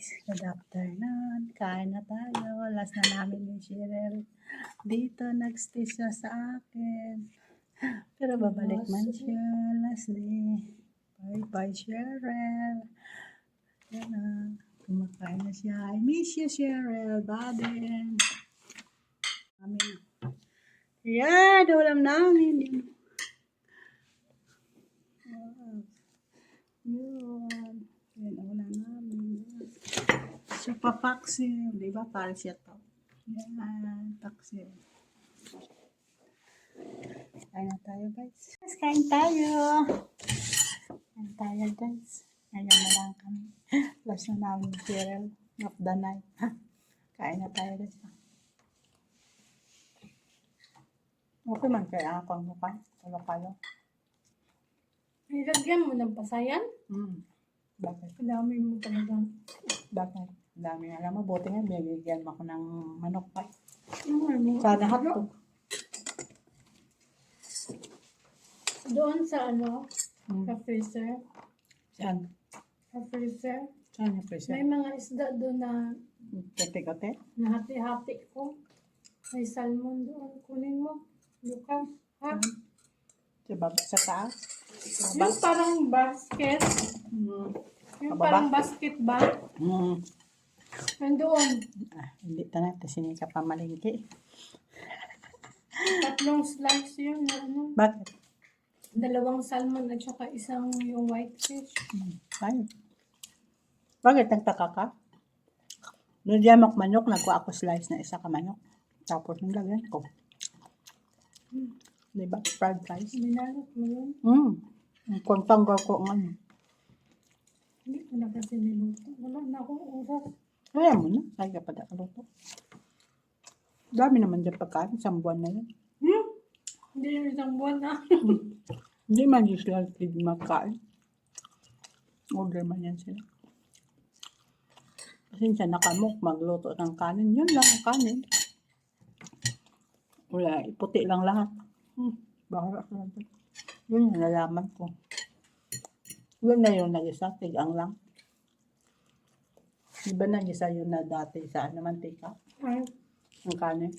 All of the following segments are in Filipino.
guys, good afternoon. Kain na tayo. Last na namin ni Cheryl. Dito nag-stay siya sa akin. Pero babalik man siya last day. Bye Cheryl. Yan na. Kumakain na siya. I miss you Cheryl. Baden. Yan, ulam namin. Yun. Yan, ulam namin. So, papaksi. Di ba? Para siya to. Yan, paksi. Kain na tayo, guys. Kain tayo. Kain tayo, guys. Ngayon na lang kami. Last na namin Cheryl of the night. Kain na tayo, guys. Okay man kaya ako ang mukha. Kalo-kalo. Nilagyan mo ng pasayan? Bakit? Kadami mo talaga. Bakit? Dami. Alam mo, buti nga, bibigyan mo ako ng manok pa. Sana Sa hotdog. Doon sa ano? Sa freezer. Saan? Sa freezer. Saan yung freezer? May mga isda doon na Kote-kote? nahati-hati ko. May salmon doon. Kunin mo. Luka. Ha? Sa taas? Yung parang basket. Yung parang basket ba? Nandoon. Hindi na sinika pa malingki. 3 slice yun. Ano? Bakit? 2 salmon at saka isang yung white fish. Ayun. Bakit nagtaka ka? Noon diyan manok, nagkuha ako slice na isa ka manok. Tapos nilagyan ko. Diba? Fried rice. Minalot mo yun? Kung tanggal ko ang ano. Hindi ko na kasi niluto. Wala na akong oras. Kaya mo na. Kaya pa nakaluto. Dami naman dyan pagkain. Isang buwan na yun. Hindi yung isang buwan na. Hindi man usual kid magkain. Order man yan sila. Kasi siya nakamok magluto ng kanin. Yun lang ang kanin. Wala, puti lang lahat. Bahala ka lang. Yun yung nalaman ko. Yun na yung nag-isa, tigang lang. Diba nag-isa yun na dati sa mantika? Ay, Ang kanin.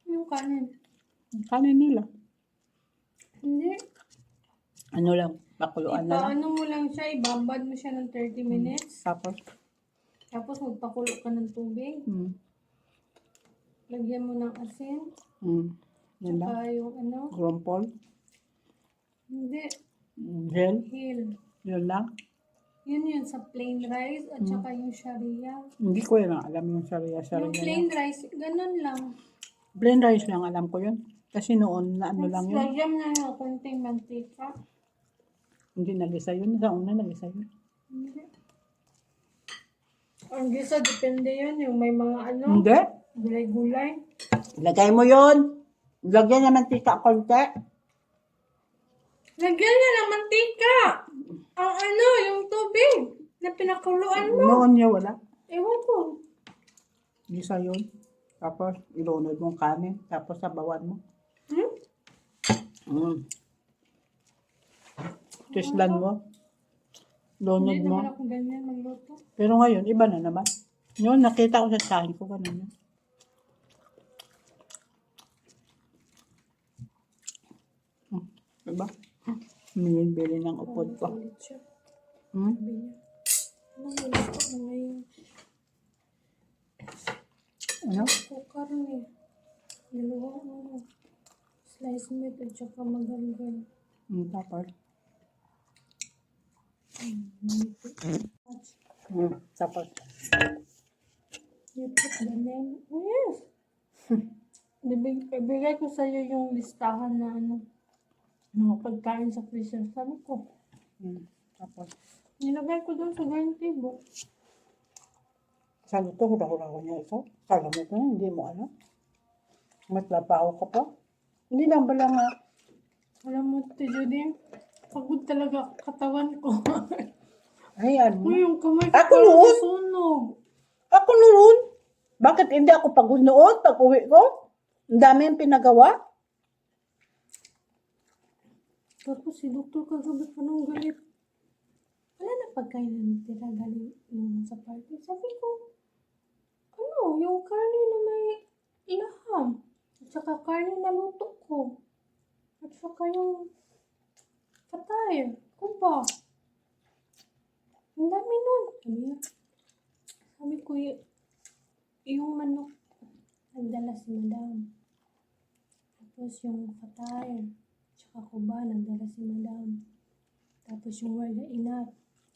yung kanin. Ang kanin nila. Hindi. Ano lang, pakuluan na lang. Ipaano mo lang siya, ibabad mo siya ng 30 minutes. Tapos, Magpakulo ka ng tubig. Lagyan mo ng asin. Yan lang. Saka yung ano. Grumpol. Hindi. Gel. Hill. Yun lang. Yun sa plain rice at saka yung sharia. Hindi ko yun alam yung sharia. Yung plain rice, ganun lang. Plain rice lang alam ko yun. Kasi noon na ano lang yun. Lagyan na yung konting mantika. Hindi nag-isa yun. Sa una nag-isa yun. Hindi. Ang gisa, depende yun. Yung may mga ano. Hindi. Gulay-gulay. Lagay mo yun. Lagyan ng mantika konti. Lagyan niya ng mantika. Ang ano, yung tubig na pinakuluan mo. Noon niya wala. Ewan ko. Gisa yun. Tapos ilunod mong kanin. Tapos sabawan mo. Tislan mo. Lunod Hindi mo. naman ako ganyan magluto. Pero ngayon, iba na naman. Yun, nakita ko sa sahin ko ganun. Diba? Bili ng upod ko. Ulit siya. Hmm? Sabi niya. Anong niluto mo ngayon? Ano? Kukar niya. Niluwa mo. Slice meat at saka magalgal. Tapos. Tapos. You put the name. Oh, yes. Ibigay ko sa'yo yung listahan na ano. Mga pagkain sa freezer. Sabi ko. Tapos. Nilagay ko doon sa dining table. Sabi ko, hula-hula ko niya ito. Kala mo ko, hindi mo alam. Matlapaho ka pa. Hindi lang bala nga. Alam mo, Judy, pagod talaga katawan ko. Ay, ano? Uy, yung kamay Ako parang noon? nasunog. Ako noon? Bakit hindi ako pagod noon pag uwi ko? Ang dami yung pinagawa. Tapos si Dr. kagabi pa nung galit. Wala na pagkain na natira galing sa party. Sabi ko, ano, yung karne na may ilaham. At saka karne na luto ko. At saka yung patay. Ko ba? Ang dami nun. Sabi ko, yung manok, nagdala si madam. Tapos yung patay. Tsaka kuba, nagdala si madam. Tapos yung warga inat.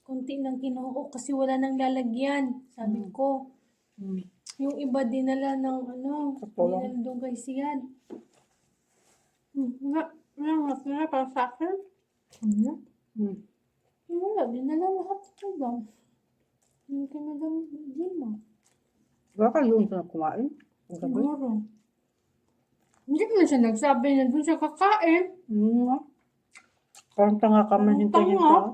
Kunti lang kinuha kasi wala nang lalagyan. Sabi ko. Mm. Yung iba dinala ng Katulong. dinala doon kay Siad. Wala para sa akin. Ano? Mm. Wala, dinala lahat ko ba? Yung kay Madam Dima. Wala ka doon sa kumain? Gabi? Siguro. Hindi naman siya nagsabi na doon siya kakain. Parang tanga ka man Parang hintay-hintay. tanga.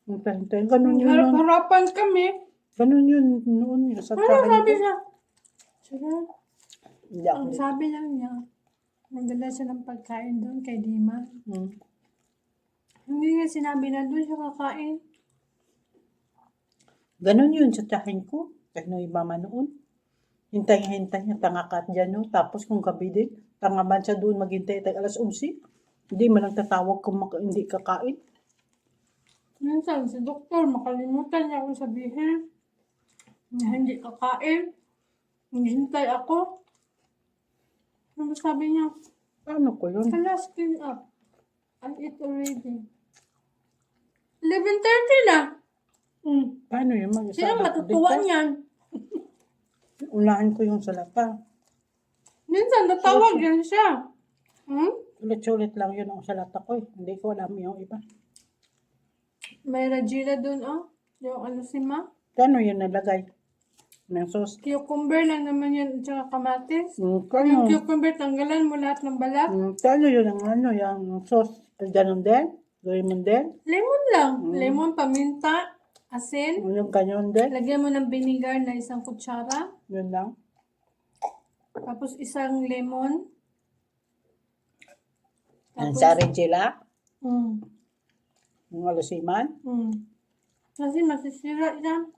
Hintay-hintay. Ganun yun nun. Harap-harapan kami. Ganun yun noon. Sa Ano tsahin sabi ko. niya? Sige. Hindi ako. Ang sabi lang niya, nagdala siya ng pagkain doon kay Dima. Mm. Hindi niya sinabi na doon siya kakain. Ganun yun sa tsahin ko. Kahit na iba man noon. Hintay-hintay niya. Tanga ka dyan. No? Tapos kung gabi din, tanga man siya doon maghintay tayo alas 11. Hindi man lang tatawag kung hindi kakain. Minsan, si doktor, makalimutan niya akong sabihin na hindi kakain. Hintay ako. Ano sabi niya? Ano ko yun? Kala skin up. I eat already. 11:30 na. Paano yun? Sino matutuwa niyan? Unahan ko yung salata. Minsan, natawag yan siya. Ulit-ulit lang yun ang salata ko eh. Hindi ko alam yung iba. May Regina doon, yung ano si Ma. Kano yun nalagay? Ng sauce? Cucumber lang naman yan, at saka kamatis. Yung Kano? cucumber, tanggalan mo lahat ng balat. Kano yun ang ano, yung sauce? Ganun din? Gawin mo din? Lemon lang. Lemon, paminta, asin. Yung ganyan din? Lagyan mo ng vinegar na 1 kutsara. Yun lang? Tapos isang lemon. Ang saritsila? Mm. Yung alusiman? Kasi masisira yan.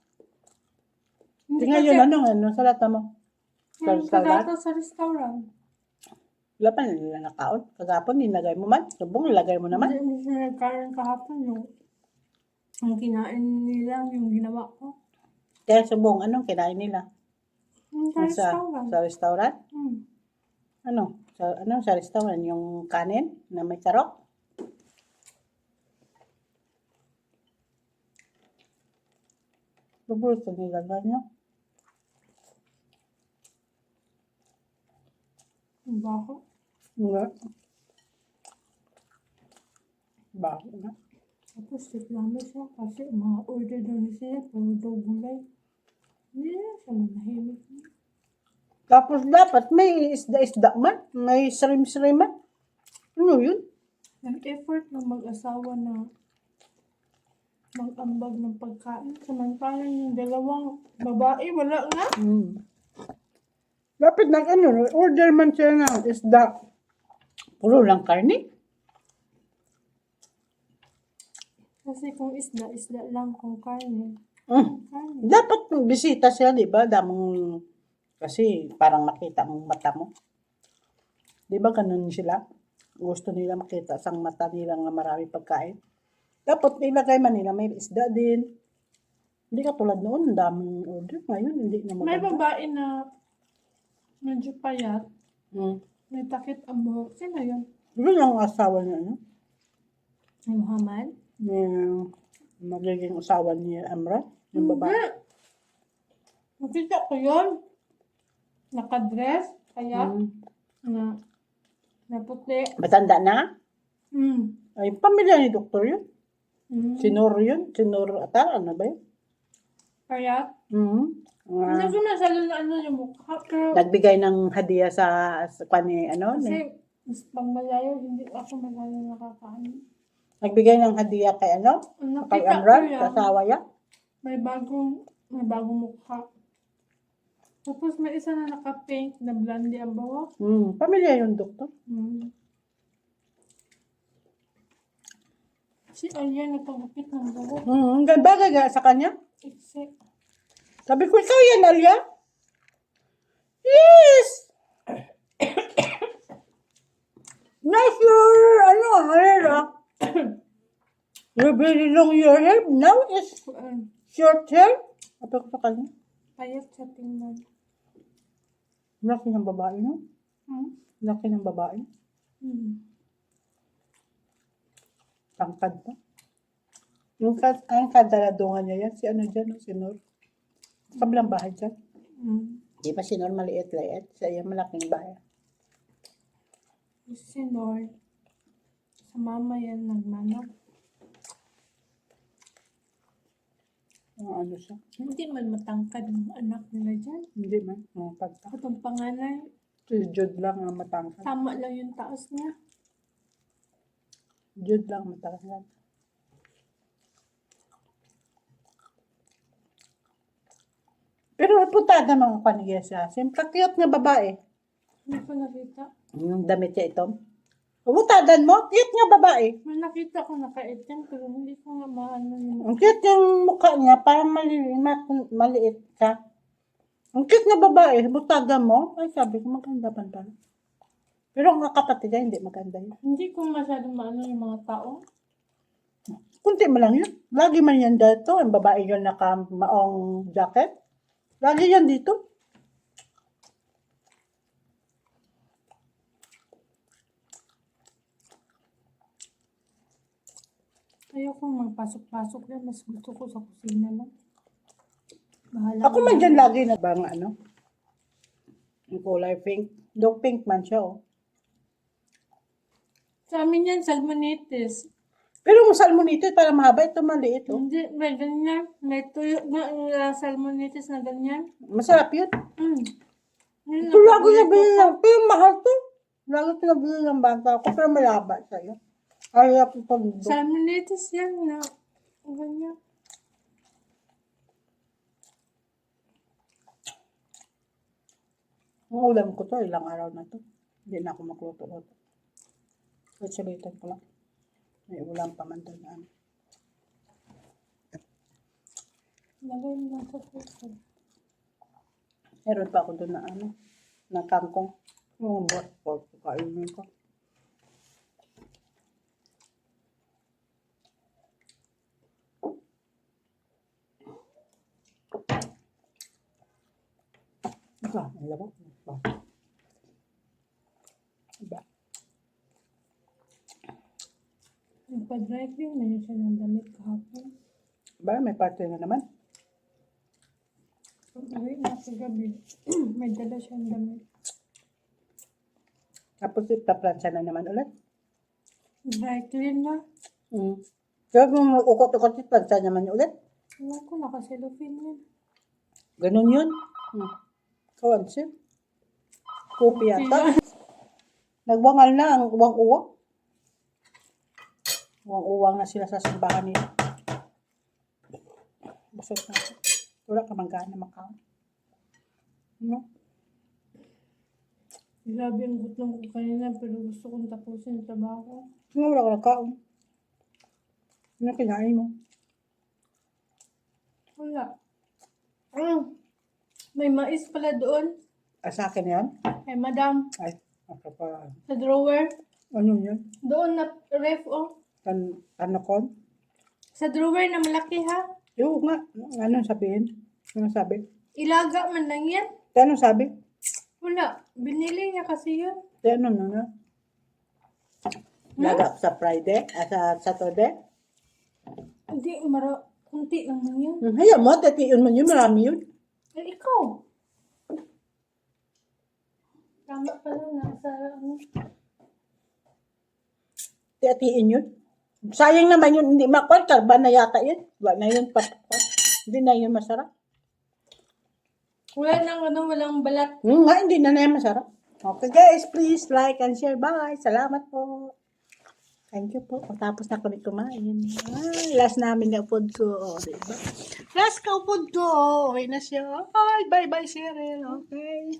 Hindi Tingnan yun, ano salata mo? Sa restaurant? Kagata sa restaurant. Wala pa nila nakaon. Kagapon, nilagay mo man. Subong, nilagay mo naman. Hindi sila nagkain kahapon yung kinain nila, yung ginawa ko. Kaya subong, anong kinain nila? Sa restaurant. Sa restaurant? Mm. Sa restaurant? Yung kanin na may sarok? Paborito nila ganyan. Baho. Nga. Baho na. Tapos reklamo siya kasi mga order daw ni siya, puro daw gulay. Hindi na siya manahimik. Tapos dapat may isda-isda man. May shrimp-shrimp man. Ano yun? Nag-effort ng mag-asawa na mag-ambag ng pagkain. Samantalang yung dalawang babae, wala nga. Dapat order man siya ng isda. Puro lang karne. Kasi kung isda lang kung karne. Karne. Dapat bisita siya, di ba? Kasi parang makita mong mata mo. Di ba ganun sila? Gusto nila makita sa mata nila nga marami pagkain. Dapat ilagay man nila may isda din. Hindi ka tulad noon, daming order. Ngayon, hindi na maganda. May babae na medyo payat. May takip ang buhok. Sino yun? Yun ang asawa niya, ano? Ay, Muhammad? Yung magiging asawa niya, Amra. Yung babae. Nakita ko yun. Nakadress. Kaya, na puti. Matanda na? Ay, pamilya ni doktor yun. Sinor yun. Sinor ata, ano ba yun? Kaya, hindi ko nasalo na ano yung mukha. Pero, Nagbigay ng hadiah sa kani, ano? kasi, mas pang malayo, hindi ako malayo nakakaano. Nagbigay ng hadiah kay ano? Kay Nakita Amra, ko sa yan. asawa niya. May bagong mukha. Tapos may isa na naka-pink na blondie ang buhok. Pamilya yung doktor. Si Alya nagpagupit ng buhok. Bagay nga sa kanya. Except, Sabi ko, ikaw yan, Alia? Yes! Nice your, hair, ah. You're very long your hair. Now it's short hair. Sabi ko sa kanya. Payat sa tingnan. Laki ng babae, no? Laki ng babae. Tangkad pa. Ang kadaladungan niya yan, si ano dyan, no? Si Nor. Kabilang bahay dyan. Di ba si Nor maliit-liit? Siya yung malaking bahay. Si Nor, sa mama yan nagmanok. Ano siya? Hindi man matangkad ang anak nila dyan. Hindi man. Pagka. Itong panganay, Si Jude lang ang matangkad. tama lang yung taas niya. Jude lang ang matangkad. Pero putada mga kanigya siya. Siyempre cute nga babae. Hindi ko nakita. Yung damit siya ito. Putadan mo? Cute nga babae. May nakita ko nakaitim pero hindi ko nga maano yung... Ang cute yung mukha niya. Parang maliit ka. Ang cute nga babae. Butadan mo? Ay sabi ko maganda pa pala. Pero ang kapatid niya hindi maganda yun. Hindi ko masyadong maano yung mga tao. Kunti mo lang yun. Lagi man yan dito. Ang babae yun naka-maong jacket. Lagi yan dito. Ayoko magpasok-pasok yan. Mas gusto ko sa kusina lang. Bahala Ako man dyan lagi na bang ano. Yung kulay pink. Dog pink man siya oh. Sa amin yan, salmonitis. Pero yung salmonitis para mahaba. Ito maliit oh. Hindi, may ganyan. May tuyo na salmonitis na ganyan. Masarap yun. Yun Ito lang lagi paborito nabili ko. lang. Pero mahal to. Lagi ito nabili ng bata ko. Pero malaba sa'yo. Ay, ako pag Salmonitis yan na ganyan. ang ulam ko to. Ilang araw na to. Hindi na ako magluto-luto. Sasabitan ko lang. May ulam pa man doon na ano. Lagay mo lang sa puso. Meron pa ako doon na ano. Na kangkong. Yung buhat ko. Kainin ko. Ika, ang labak. Diba? Nagpa-dry clean na yun siya ng damit kahapon. Ba, may parte na naman. Pag-uwi na sa gabi, may dala siyang damit. Tapos ipaplansya na naman ulit. Dry clean na. Kaya kung ukot-ukot ipaplansya naman ulit. Ewan ko, naka-cellophane yan. Ganun yun. Kawansin. Kopi yata. Nagwangal na ang uwang-uwang. Uwang-uwang na sila sa simbahan nila. Busog na ako. Wala ka manggana makaon. No? Grabe ang gutom ko kanina pero gusto kong tapusin yung trabaho. Nga wala ka nakaon. Ano kinain mo? Wala. May mais pala doon. Sa akin yan? Ay, madam. Ay, ako pa. Sa drawer. Ano yan? Doon na ref, oh. Ano kon? Sa drawer na malaki, ha? Oo nga. Anong sabihin? Anong sabi? Ilaga man lang yan. Anong sabi? Wala. Binili niya kasi yun. Ano na? Laga sa Friday? Sa Saturday? Hindi, kunti lang man yun. Hayaan mo, tatiyon man yun. Marami yun. Eh, ikaw. Tama pala, nasa ano. Tiyatiin yun. Sayang naman yun, hindi makuha. Karba na yata yun. Wala na yun, hindi na yun masarap. Wala nang ano, walang balat. Nga, hindi na yan masarap. Okay guys, please like and share. Bye. Salamat po. Thank you po. O, tapos na kami kumain. Last namin na food ko. O, diba? Last ka food ko. Okay na siya. Bye, bye, Cheryl. Okay.